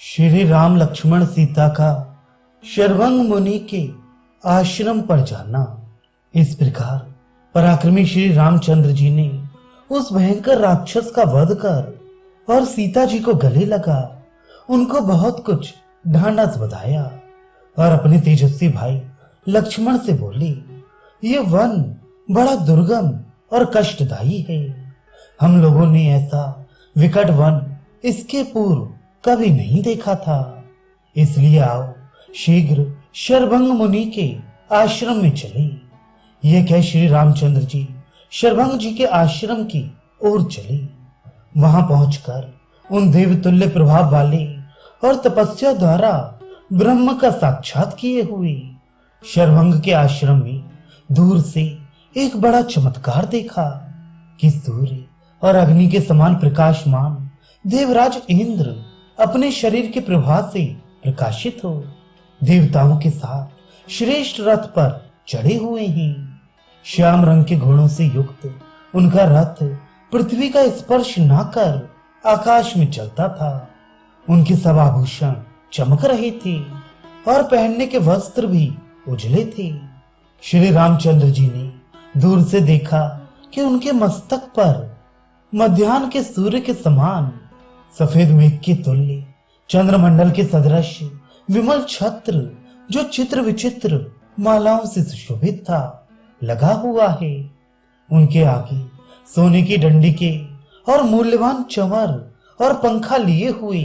श्री राम लक्ष्मण सीता का शरभंग मुनि के आश्रम पर जाना। इस प्रकार पराक्रमी श्री रामचंद्र जी ने उस भयंकर राक्षस का वध कर और सीता जी को गले लगा उनको बहुत कुछ ढांढस बधाया और अपने तेजस्वी भाई लक्ष्मण से बोले, ये वन बड़ा दुर्गम और कष्टदायी है। हम लोगों ने ऐसा विकट वन इसके पूर्व कभी नहीं देखा था। इसलिए आओ शीघ्र शरभंग मुनि के आश्रम में चले। ये कह श्री रामचंद्र जी शरभंग जी के आश्रम की ओर चले। वहां पहुंचकर उन देवतुल्य प्रभाव वाले और तपस्या द्वारा ब्रह्म का साक्षात किए हुए शरभंग के आश्रम में दूर से एक बड़ा चमत्कार देखा कि सूर्य और अग्नि के समान प्रकाशमान देवराज इंद्र अपने शरीर के प्रभाव से प्रकाशित हो देवताओं के साथ श्रेष्ठ रथ पर चढ़े हुए हैं। श्याम रंग के घोड़ों से युक्त उनका रथ पृथ्वी का स्पर्श न कर आकाश में चलता था। उनके सब आभूषण चमक रहे थे और पहनने के वस्त्र भी उजले थे। श्री रामचंद्र जी ने दूर से देखा कि उनके मस्तक पर मध्याह्न के सूर्य के समान सफेद मेघ के तुल्य चंद्रमंडल के सदृश विमल छत्र जो चित्र विचित्र मालाओं से सुशोभित था लगा हुआ है। उनके आगे सोने की डंडी के और मूल्यवान चंवर और पंखा लिए हुए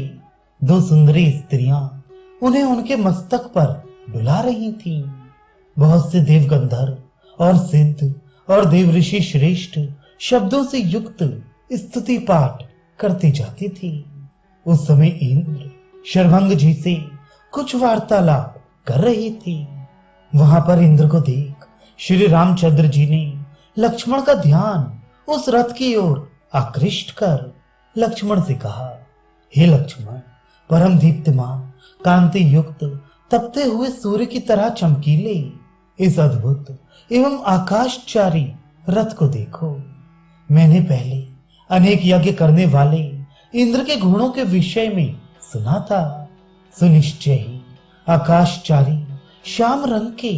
दो सुंदरी स्त्रियां उन्हें उनके मस्तक पर डुला रही थीं। बहुत से देव गंधर्व और सिद्ध और देव ऋषि श्रेष्ठ शब्दों से युक्त स्तुति पाठ करते जाती थी। उस समय इंद्र शरभंग जी से कुछ वार्तालाप कर रही थी। वहां पर इंद्र को देख श्री रामचंद्र जी ने लक्ष्मण का ध्यान उस रथ की ओर आकृष्ट कर लक्ष्मण से कहा, हे लक्ष्मण, परम दीप्तमान कांति युक्त तपते हुए सूर्य की तरह चमकीले इस अद्भुत एवं आकाशचारी रथ को देखो। मैंने पहले अनेक यज्ञ करने वाले इंद्र के गुणों के विषय में सुना था। सुनिश्चय ही आकाशचारी श्याम रंग के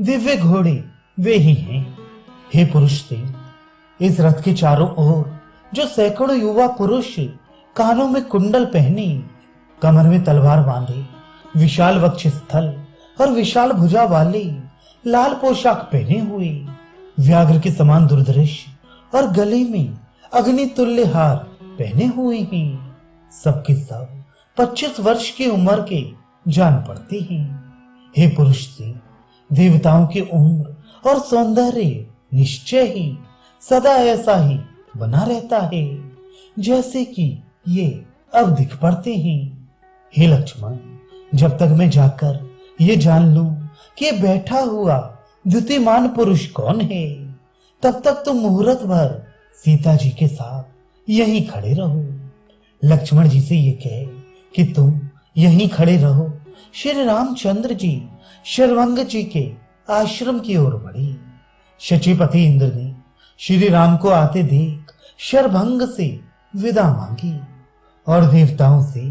दिव्य घोड़े वे ही हैं। हे पुरुष देव, इस रथ के चारों ओर जो सैकड़ों युवा पुरुष कानों में कुंडल पहने, कमर में तलवार बांधे, विशाल वक्ष स्थल और विशाल भुजा वाले लाल पोशाक पहने हुए, व्याघ्र के समान दुर्दृश्य और गले में अग्नि तुल्य हार पहने हुए हैं, सबके सब 25 वर्ष की उम्र के जान पड़ते हैं। हे पुरुष देव, देवताओं की उम्र और सौंदर्य निश्चय ही सदा ऐसा ही बना रहता है जैसे कि ये अब दिख पड़ते हैं। हे लक्ष्मण, जब तक मैं जाकर ये जान लूं कि बैठा हुआ द्युतिमान पुरुष कौन है, तब तक तुम मुहूर्त भर सीता जी के साथ यहीं खड़े रहो। लक्ष्मण जी से ये कहे कि तुम यहीं खड़े रहो। श्री रामचंद्र जी शरभंग जी के आश्रम की ओर बढ़े। शचीपति इंद्र ने श्री राम को आते देख शरभंग से विदा मांगी और देवताओं से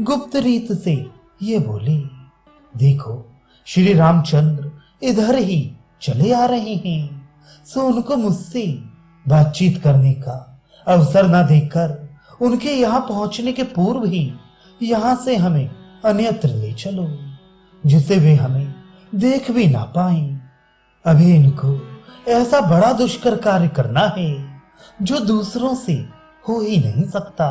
गुप्त रीत से ये बोले, देखो श्री रामचंद्र इधर ही चले आ रहे हैं, सो उनको मुझसे बातचीत करने का अवसर न देकर उनके यहाँ पहुंचने के पूर्व ही यहाँ से हमें अन्यत्र ले चलो, जिसे वे हमें देख भी ना पाए। अभी इनको ऐसा बड़ा दुष्कर कार्य करना है जो दूसरों से हो ही नहीं सकता।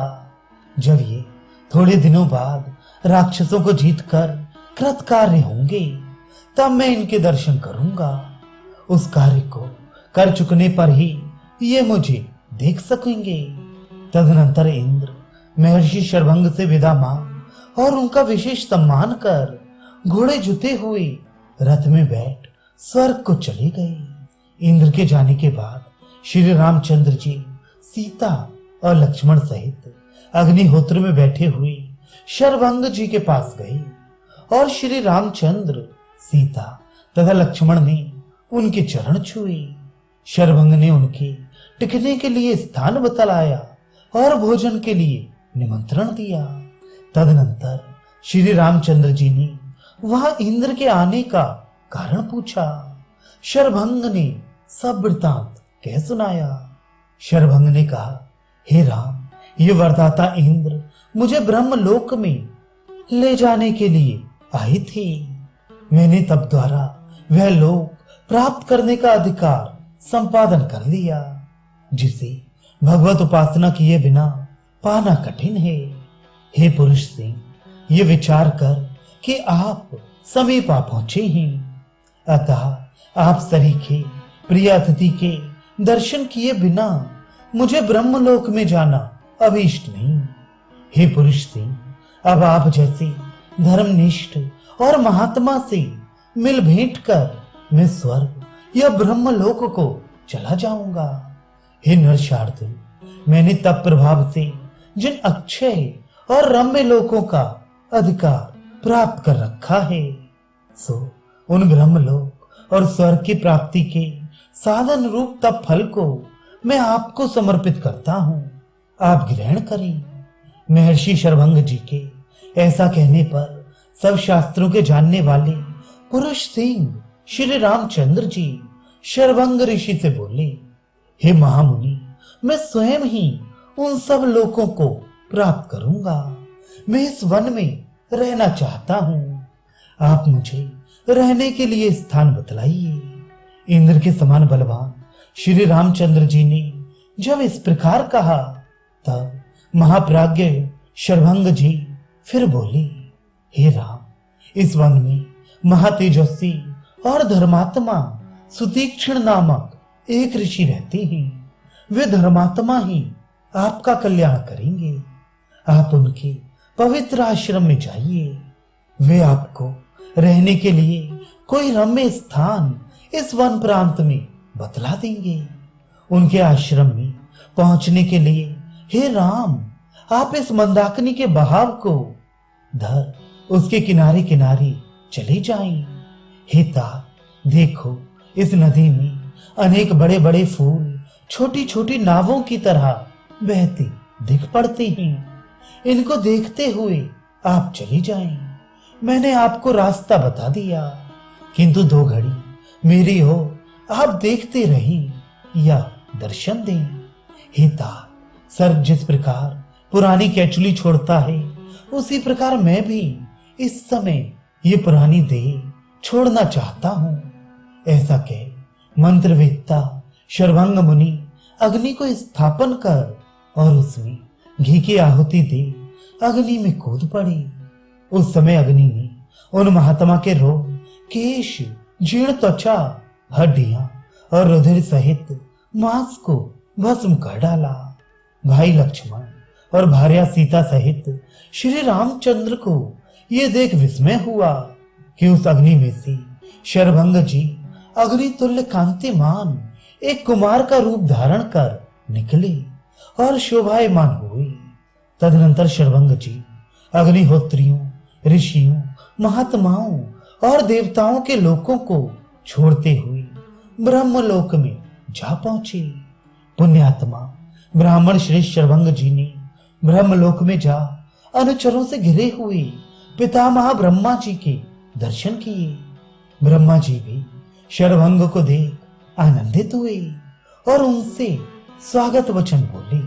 जब ये थोड़े दिनों बाद राक्षसों को जीतकर कृतकार्य होंगे, तब मैं इनके दर्शन करूंगा। उस कार्य को कर चुकने पर ही ये मुझे देख सकेंगे। तदनंतर इंद्र महर्षि शरभंग से विदा मांग और उनका विशेष सम्मान कर घोड़े जुते हुए रथ में बैठ स्वर्ग को चले गए। इंद्र के जाने के बाद श्री रामचंद्र जी सीता और लक्ष्मण सहित अग्निहोत्र में बैठे हुए शरभंग जी के पास गए और श्री रामचंद्र, सीता तथा लक्ष्मण ने उनके चरण छुए। शरभंग ने उनके टिकने के लिए स्थान बतलाया और भोजन के लिए निमंत्रण दिया। तदनंतर श्री रामचंद्र जी ने वहां इंद्र के आने का कारण पूछा। शरभंग ने सब वृतांत कह सुनाया। शरभंग ने कहा, हे राम, ये वरदाता इंद्र मुझे ब्रह्मलोक में ले जाने के लिए आए थे। मैंने तब द्वारा वह लोक प्राप्त करने का अधिकार संपादन कर लिया, जिसे भगवत उपासना किए बिना पाना कठिन है। हे पुरुष सिंह, ये विचार कर कि आप समीप आ पहुंचे हैं, अतः आप सरीखे प्रिय अतिथि के दर्शन किए बिना मुझे ब्रह्मलोक में जाना अभीष्ट नहीं। हे पुरुष सिंह, अब आप जैसे धर्मनिष्ठ और महात्मा से मिल भेंट कर मैं स्वर्ग या ब्रह्मलोक को चला जाऊंगा। हे नरशार्दूल, मैंने तप प्रभाव से जिन अक्षय और रम्य लोकों का अधिकार प्राप्त कर रखा है, सो उन ब्रह्मलोक और स्वर्ग की प्राप्ति के साधन रूप तप फल को मैं आपको समर्पित करता हूं। आप ग्रहण करें। महर्षि शरभंग जी के ऐसा कहने पर सब शास्त्रों के जानने वाले पुरुष सिंह श्री रामचंद्र जी शरभंग ऋषि से बोले, हे महामुनि, मैं स्वयं ही उन सब लोकों को प्राप्त करूंगा। मैं इस वन में रहना चाहता हूं। आप मुझे रहने के लिए स्थान बतलाइए। इंद्र के समान बलवान श्री रामचंद्र जी ने जब इस प्रकार कहा, तब महाप्राज्ञ शरभंग जी फिर बोले, हे राम, इस वन में महातेजस्वी और धर्मात्मा सुतीक्ष्ण नामक एक ऋषि रहते हैं। वे धर्मात्मा ही आपका कल्याण करेंगे। आप उनके पवित्र आश्रम में जाइए। वे आपको रहने के लिए कोई रम्य स्थान इस वन प्रांत में बतला देंगे। उनके आश्रम में पहुंचने के लिए हे राम, आप इस मंदाकिनी के बहाव को धर उसके किनारे किनारे चले जाएं। हे तात, देखो, इस नदी में अनेक बड़े बड़े फूल छोटी छोटी नावों की तरह बहते दिख पड़ते हैं। इनको देखते हुए आप चली जाएं। मैंने आपको रास्ता बता दिया, किंतु 2 घड़ी मेरी हो आप देखते रहिए या दर्शन दें। हे तात, सर्प जिस प्रकार पुरानी केचुली छोड़ता है, उसी प्रकार मैं भी इस समय ये पुरानी देह छोड़ना चाहता हूं। ऐसा कह मंत्रवेत्ता शरभंग मुनि अग्नि को स्थापन कर और उसमें घी की आहुति दे अग्नि में कूद पड़े। उस समय अग्नि ने उन महात्मा के रोग, केश, जीर्ण त्वचा, हड्डियां और रुधिर सहित मांस को भस्म कर डाला। भाई लक्ष्मण और भार्या सीता सहित श्री रामचंद्र को यह देख विस्मय हुआ कि उस अग्नि में से शरभंग जी अग्नि तुल्य कांतिमान एक कुमार का रूप धारण कर निकले और शोभायमान हुए। तदनंतर शरभंग जी अग्निहोत्रियों, ऋषियों, महात्माओं और देवताओं के लोकों को छोड़ते हुए ब्रह्मलोक में जा पहुंचे। पुण्यात्मा ब्राह्मण श्रेष्ठ शरभंग जी ने ब्रह्मलोक में जा अनुचरों से घिरे हुए पितामह ब्रह्मा जी के दर्शन किए। ब्रह्मा जी भी शरभंग को देख आनंदित हुए और उनसे स्वागत वचन बोले।